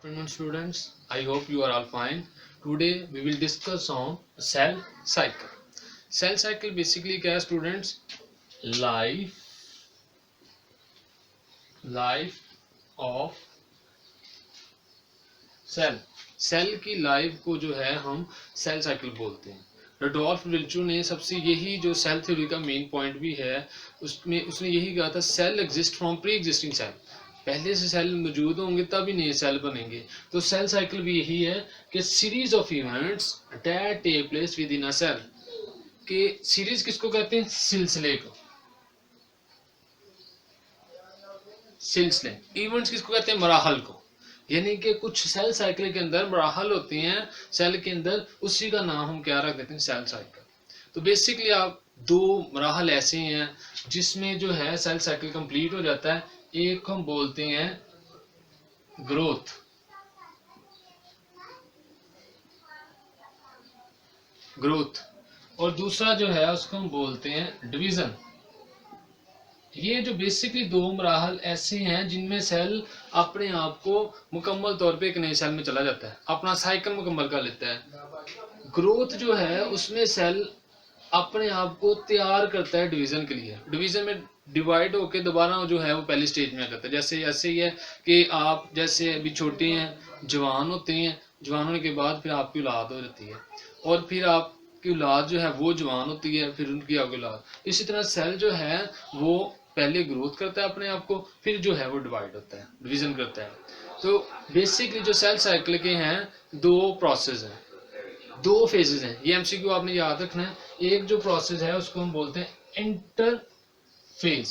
Afternoon students, I hope you are all fine. Today we will discuss on cell cycle. Cell cycle basically क्या है students? Life of cell. Cell की life को जो है हम cell cycle बोलते हैं. रडोल्फ विल्चू ने सबसे यही जो सेल थ्योरी का मेन पॉइंट भी है उसमें उसने यही कहा था cell exist from pre existing cell. पहले से सेल मौजूद होंगे तभी नए सेल बनेंगे. तो सेल साइकिल भी यही है कि series of events that take place within a cell. कि सीरीज किसको कहते हैं? सिलसिले को. सिलसिले. इवेंट्स किसको कहते हैं? मराहल को. यानी कि कुछ सेल साइकिल के अंदर मराहल होती हैं सेल के अंदर, उसी का नाम हम क्या रख देते हैं? Cell cycle. तो बेसिकली आप दो मराहल ऐसे हैं जिसमें जो है सेल साइकिल कंप्लीट हो जाता है. एक हम बोलते हैं ग्रोथ, और दूसरा जो है उसको हम बोलते हैं डिवीजन. ये जो बेसिकली दो मराहल ऐसे हैं जिनमें सेल अपने आप को मुकम्मल तौर पे एक नए सेल में चला जाता है, अपना साइकिल मुकम्मल कर लेता है. ग्रोथ जो है उसमें सेल अपने आप को तैयार करता है डिवीजन के लिए. डिवीजन में डिवाइड होके दोबारा जो है वो पहली स्टेज में आ जाता है. जैसे ऐसे ही है कि आप जैसे अभी छोटे हैं, जवान होते हैं, जवान होने के बाद फिर आपकी औलाद हो जाती है, और फिर आपकी औलाद जो है वो जवान होती है, फिर उनकी आगे औलाद. इसी तरह सेल जो है वो पहले ग्रोथ करता है अपने आप को, फिर जो है वो डिवाइड होता है, डिवीजन करता है. तो बेसिकली जो सेल साइकिल के हैं दो प्रोसेस हैं, दो फेजेस हैं. ये एमसीक्यू आपने याद रखना है. एक जो प्रोसेस है उसको हम बोलते हैं इंटरफेज.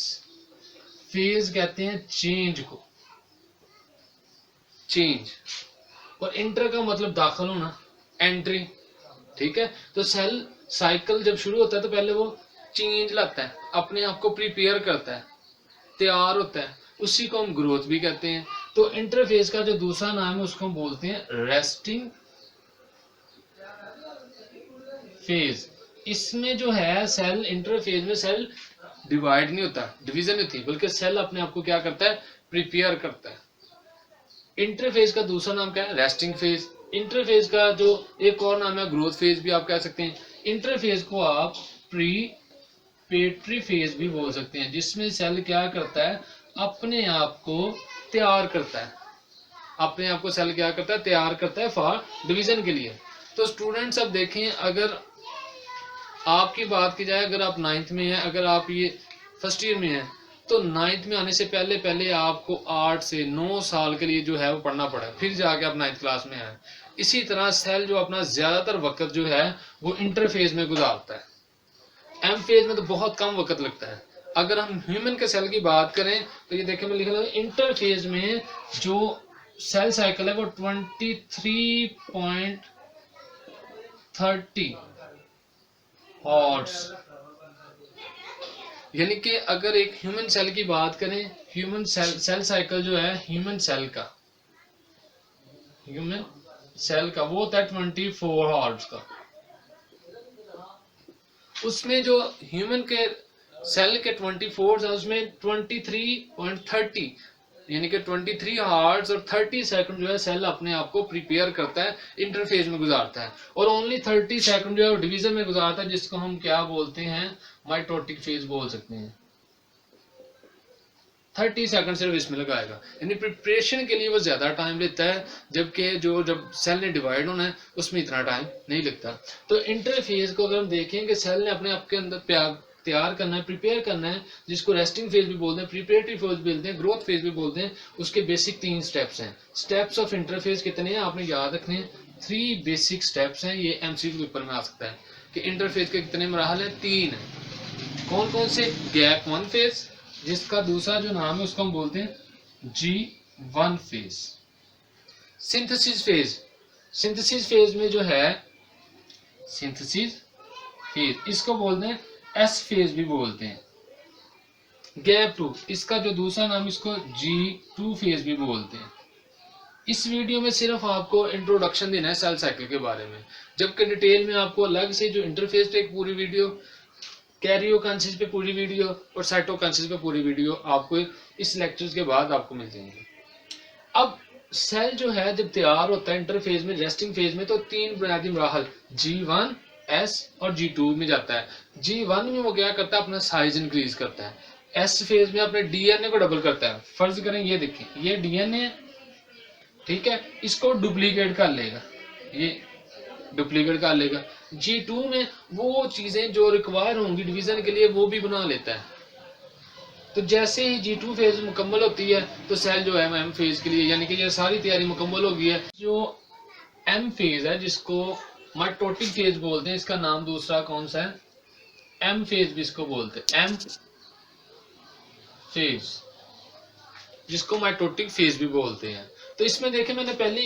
फेज कहते हैं चेंज को, चेंज. और इंटर का मतलब दाखिल होना, एंट्री. ठीक है. तो सेल साइकिल जब शुरू होता है तो पहले वो चेंज लाता है, अपने आप को प्रिपेयर करता है, तैयार होता है. उसी को हम ग्रोथ भी कहते हैं. तो इंटरफेज का जो दूसरा नाम है उसको हम बोलते हैं रेस्टिंग फेज. इसमें जो है सेल इंटरफेज में सेल डिवाइड नहीं होता, डिवीजन नहीं होती, बल्कि सेल अपने आप को क्या करता है? प्रिपेयर करता है. इंटरफेज का दूसरा नाम क्या है? Resting phase. इंटरफेज का जो एक और नाम है ग्रोथ फेज भी आप कह सकते हैं. इंटरफेज को आप प्रीपेटरी फेज भी बोल सकते हैं, जिसमें सेल क्या करता है? अपने आप को तैयार करता है. अपने आप को सेल क्या करता है? तैयार करता है फॉर डिवीजन के लिए. तो स्टूडेंट्स अब देखें, अगर आपकी बात की जाए, अगर आप 9th में हैं, अगर आप ये फर्स्ट ईयर में हैं, तो 9th में आने से पहले पहले आपको 8 से 9 साल के लिए जो है वो पढ़ना पड़ा, फिर जाके आप 9th क्लास में आए. इसी तरह सेल जो अपना ज्यादातर वक्त जो है वो इंटरफेज में गुजारता है. एम फेज में तो बहुत कम वक्त लगता है. अगर हम ह्यूमन के सेल की बात करें तो ये देखें, मैं लिख रहा हूं इंटरफेज में जो सेल साइकिल है वो 23.30 हॉर्स. यानी कि अगर एक ह्यूमन सेल की बात करें, ह्यूमन सेल साइकिल जो है ह्यूमन सेल का वो होता है 24 हॉर्स का. उसमें जो ह्यूमन के सेल के 24 है उसमें 23.30 यानी कि 23 हार्ट्स और 30 सेकंड जो है सेल अपने आप को प्रिपेयर करता है, इंटरफेज में गुजारता है. और ओनली 30 सेकंड जो है डिवीजन में गुजारता है, जिसको हम क्या बोलते हैं? माइटोटिक फेज बोल सकते हैं. 30 सेकंड सिर्फ इसमें लगाएगा, यानी प्रिपरेशन के लिए वो ज्यादा टाइम लेता है, जबकि जब सेल ने डिवाइड होना है उसमें इतना टाइम नहीं लगता. तो इंटरफेज को अगर हम देखें कि सेल ने अपने आप के अंदर तैयार करना है, प्रिपेयर करना है, जिसको रेस्टिंग फेज भी बोलते हैं, प्रिपरेटरी फेज भी बोलते हैं, ग्रोथ फेज भी बोलते हैं. उसके बेसिक 3 स्टेप्स हैं. स्टेप्स ऑफ इंटरफेज कितने हैं आपने याद रखने हैं? 3 बेसिक स्टेप्स हैं. ये एमसीक्यू पेपर में आ सकता है कि इंटरफेज के कितने मराहल हैं? 3 है. कौन कौन से? गैप 1 फेज, जिसका दूसरा जो नाम है उसको हम बोलते हैं G1 phase. Synthesis phase. Synthesis phase में जो है सिंथेसिस फेज, इसको बोलते हैं S फेज भी बोलते हैं. गैप 2, इसका जो दूसरा नाम इसको G2 फेज भी बोलते हैं. इस वीडियो में सिर्फ आपको इंट्रोडक्शन देना है सेल साइकिल के बारे में, जबकि डिटेल में आपको अलग से जो इंटरफेस पे एक पूरी वीडियो, कैरियोकाइनेसिस पे पूरी वीडियो और साइटोकाइनेसिस पे पूरी वीडियो आपको इस लेक्चर्स के बाद आपको मिल जाएंगे. अब सेल जो है जब तैयार होता है इंटरफेज में, रेस्टिंग फेज में, तो 3 बुनियादी मराहल G1, S और G2 में जाता है। G1 में वो क्या करता है, अपना साइज इंक्रीज करता है। S फेज में अपने डीएनए को डबल करता है। फर्ज करें ये देखिए, ये डीएनए, ठीक है, इसको डुप्लीकेट कर लेगा, ये डुप्लीकेट कर लेगा। G2 में वो चीजें जो रिक्वायर होंगी डिवीजन के लिए वो भी बना लेता है। तो जैसे ही G2 फेज मुकम्मल होती है तो सेल जो है M फेज के लिए, यानी कि ये सारी तैयारी मुकम्मल हो गई है। जो M फेज है जिसको माइटोटिक फेज बोलते हैं, इसका नाम दूसरा कौन सा है, M फेज भी इसको बोलते हैं, M फेज, जिसको माइटोटिक फेज भी बोलते हैं। तो इसमें देखें मैंने पहले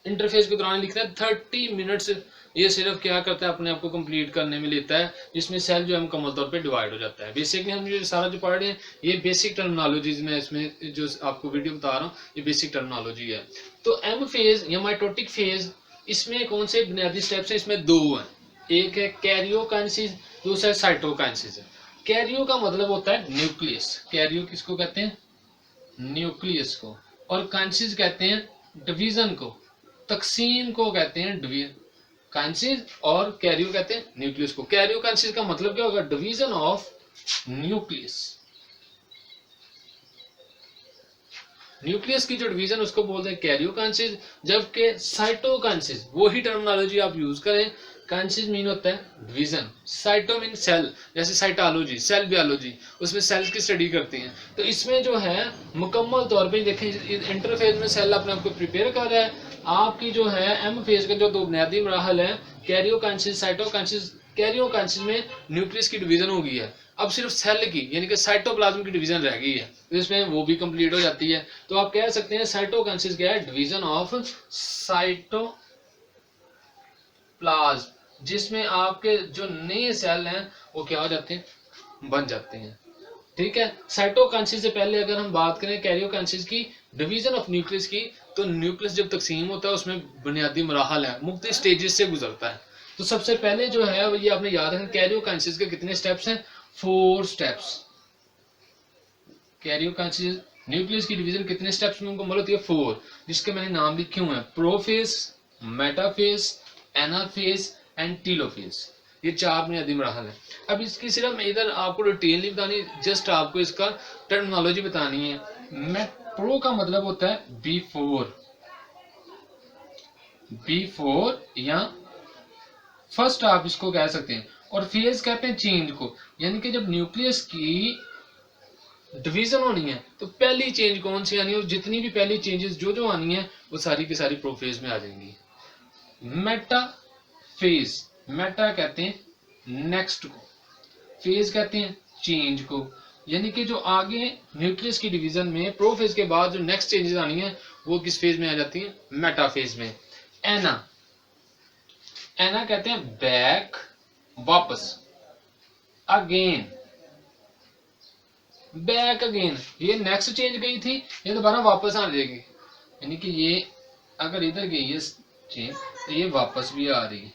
इंटरफेस के दौरान लिखा है 30 मिनट्स ये सिर्फ क्या करता है, अपने आप को कंप्लीट करने में लेता है, जिसमें सेल जो है मुकम्मल तौर पे डिवाइड हो जाता है। बेसिकली हम जो सारा जो पढ़ रहे हैं ये बेसिक टर्मिनोलॉजीज में, इसमें जो आपको वीडियो बता रहा हूँ ये बेसिक टर्मिनोलॉजी है। तो एम फेज या माइटोटिक फेज, इसमें कौन से बुनियादी स्टेप्स हैं, इसमें 2 हैं। एक है कैरियोकाइनेसिस, दूसरा है साइटोकाइनेसिस। कैरियो का मतलब होता है न्यूक्लियस, कैरियो किसको कहते हैं, न्यूक्लियस को, और काइनेसिस कहते हैं डिवीजन को, तकसीम को कहते हैं डिवीजन, काइनेसिस, और कैरियो कहते हैं न्यूक्लियस को। कैरियोकाइनेसिस का मतलब क्या होगा, डिवीजन ऑफ न्यूक्लियस। न्यूक्लियस की जो डिवीजन उसको बोलते हैं कैरियोकाइनेसिस, जबकि साइटोकाइनेसिस वही टर्मिनोलॉजी आप यूज करें। काइनेसिस मीन होता है डिवीजन, साइटो मीन सेल, जैसे साइटोलॉजी सेल बायोलॉजी, उसमें सेल्स की स्टडी करते हैं। तो इसमें जो है मुकम्मल तौर पे देखें इंटरफेज में सेल अपने आप को प्रिपेयर कर रहा है। आपकी जो है एम फेज के जो 2 बुनियादी मराहल है, कैरियोकाइनेसिस, साइटोकाइनेसिस। कैरियोकाइनेसिस में न्यूक्लियस की डिवीजन हो गई है, अब सिर्फ सेल की यानी कि साइटोप्लाज्म की डिवीजन रह गई है, तो इसमें वो भी कंप्लीट हो जाती है। तो आप कह सकते हैं साइटोकाइनेसिस क्या है, डिवीजन ऑफ साइटोप्लाज्म, जिसमें आपके जो नए सेल हैं वो क्या हो जाते हैं, बन जाते हैं। ठीक है, साइटोकाइनेसिस से पहले अगर हम बात करें कैरियोकाइनेसिस की, डिवीजन ऑफ न्यूक्लियस की, तो न्यूक्लियस जब तकसीम होता है उसमें बुनियादी मराहल है, मुख्तलिफ स्टेजेस से गुजरता है। तो सबसे पहले जो है ये आपने याद रखना, कैरियोकाइनेसिस के कितने स्टेप्स हैं, 4 स्टेप्स। कैरियोकाइनेसिस न्यूक्लियस की डिवीजन कितने स्टेप्स में मुकम्मल होती है, 4, जिसके मैंने नाम लिखे हुए हैं, prophase, metaphase, anaphase and telophase. ये 4 बुनियादी मराहल है। अब इसकी सिर्फ इधर आपको डिटेल नहीं बतानी, जस्ट आपको इसका टर्मिनोलॉजी बतानी है। प्रो का मतलब होता है बिफोर या फर्स्ट आप इसको कह सकते हैं, और फेज कहते हैं चेंज को, यानी कि जब न्यूक्लियस की डिवीजन होनी है तो पहली चेंज कौन सी आनी है, और जितनी भी पहली चेंजेस जो आनी है वो सारी की सारी प्रोफेज में आ जाएंगी। मेटा फेज, मेटा कहते हैं नेक्स्ट को, फेज कहते हैं चेंज को, यानी कि जो आगे न्यूक्लियस की डिवीजन में प्रोफेज के बाद जो नेक्स्ट चेंजेस आनी है वो किस फेज में आ जाती है, मेटा फेज में। एना, एना कहते हैं बैक, वापस, अगेन, बैक अगेन, ये नेक्स्ट चेंज गई थी ये दोबारा वापस आ जाएगी, यानी कि ये अगर इधर गई है चेंज तो ये वापस भी आ रही है।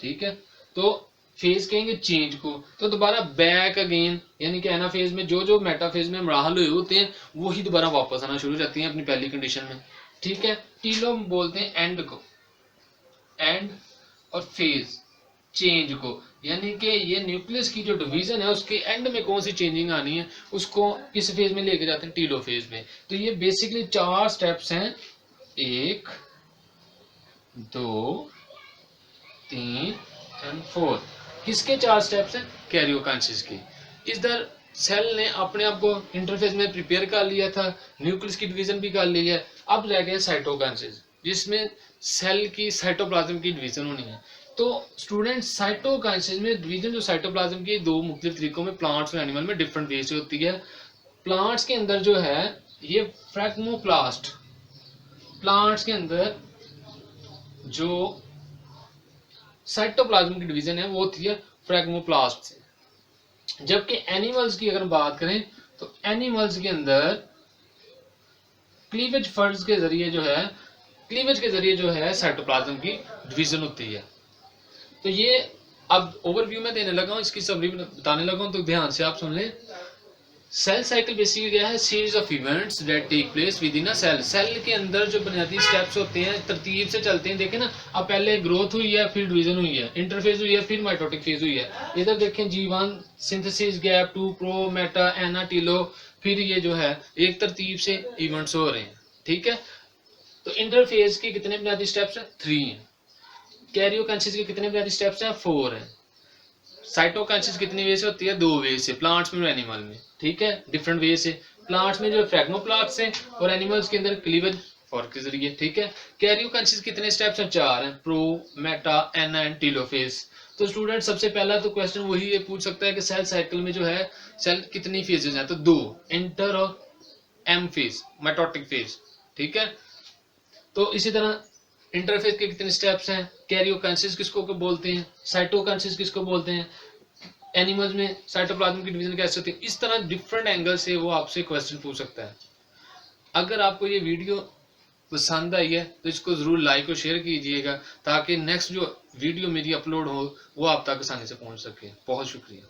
ठीक है, तो फेज कहेंगे चेंज को, तो दोबारा बैक अगेन, यानी कि एना फेज में जो मेटा फेज में मराहल हुए होते हैं वो ही दोबारा वापस आना शुरू हो जाती हैं अपनी पहली कंडीशन में। ठीक है, टीलो बोलते हैं एंड को, एंड, और फेज चेंज को, यानी कि ये न्यूक्लियस की जो डिवीजन है उसके एंड में कौन सी चेंजिंग आनी है उसको किस फेज में लेके जाते हैं, टीलो फेज में। तो ये बेसिकली 4 स्टेप्स हैं, 1 2 3 एंड 4। किसके 4 स्टेप्स हैं, कैरियोकाइनेसिस की। इधर सेल ने अपने आप को इंटरफेस में प्रिपेयर कर लिया था, न्यूक्लियस की डिवीजन भी कर ली है, अब रह गया साइटोकाइनेसिस जिसमें सेल की साइटोप्लाज्म की डिवीजन होनी है। तो स्टूडेंट साइटोकाइनेसिस में डिवीजन जो साइटोप्लाज्म की 2 मुख्तलिफ तरीकों में, प्लांट्स और एनिमल में डिफरेंट वे से होती है। प्लांट्स के अंदर जो है ये फ्रैगमोप्लास्ट, प्लांट्स के अंदर जो साइटोप्लाज्म की डिवीजन है वो होती है फ्रैगमोप्लास्ट से। जबकि एनिमल्स की अगर बात करें तो एनिमल्स के अंदर क्लीवेज फर्ज के जरिए जो है, क्लीवेज के जरिए जो है साइटोप्लाज्म की डिवीजन होती है। तो ये अब ओवरव्यू में देने लगा हूं, इसकी समरी बताने लगा हूं, तो ध्यान से आप सुन लें। सेल साइकिल बेसिकली क्या है, series of events that take place within a cell. Cell के अंदर जो बुनियादी स्टेप्स होते हैं तरतीब से चलते हैं। देखें ना, अब पहले ग्रोथ हुई है, फिर डिवीजन हुई है, इंटरफेज हुई है, फिर माइटोटिक फेज हुई है। इधर देखें G1 synthesis, gap 2 pro meta ana telo, फिर ये जो है एक तरतीब से इवेंट्स हो रहे हैं। ठीक है, तो इंटरफेज के कितने बुनियादी स्टेप्स हैं, 3 हैं। कैरियोकाइनेसिस के कितने बुनियादी स्टेप्स हैं, 4 हैं। साइटोकाइनेसिस कितनी वे से होती है, 2 वे से, प्लांट्स में और एनिमल में। ठीक है, डिफरेंट वे से। प्लांट्स में जो फ्रैगमोप्लास्ट है और एनिमल्स के अंदर क्लीवेज फॉर्क के जरिए। ठीक है, कैरियोकाइनेसिस कितने स्टेप्स हैं, 4 हैं, pro meta ana and telophase. तो स्टूडेंट सबसे पहला तो क्वेश्चन वही ये पूछ सकता है कि सेल साइकिल में जो है सेल कितनी फेजेस हैं, तो 2, इंटर और एम फेज, माइटोटिक फेज। ठीक है, तो इसी तरह इंटरफेज के कितने स्टेप्स हैं, कैरियोकाइनेसिस किसको बोलते हैं, साइटोकाइनेसिस किसको बोलते हैं, एनिमल्स में साइटोप्लाज्म की डिवीजन कैसे होती है। इस तरह डिफरेंट एंगल से वो आपसे क्वेश्चन पूछ सकता है। अगर आपको ये वीडियो पसंद आई है तो इसको जरूर लाइक और शेयर कीजिएगा, ताकि नेक्स्ट जो वीडियो मेरी अपलोड हो वो आप तक आसानी से पहुंच सके। बहुत शुक्रिया।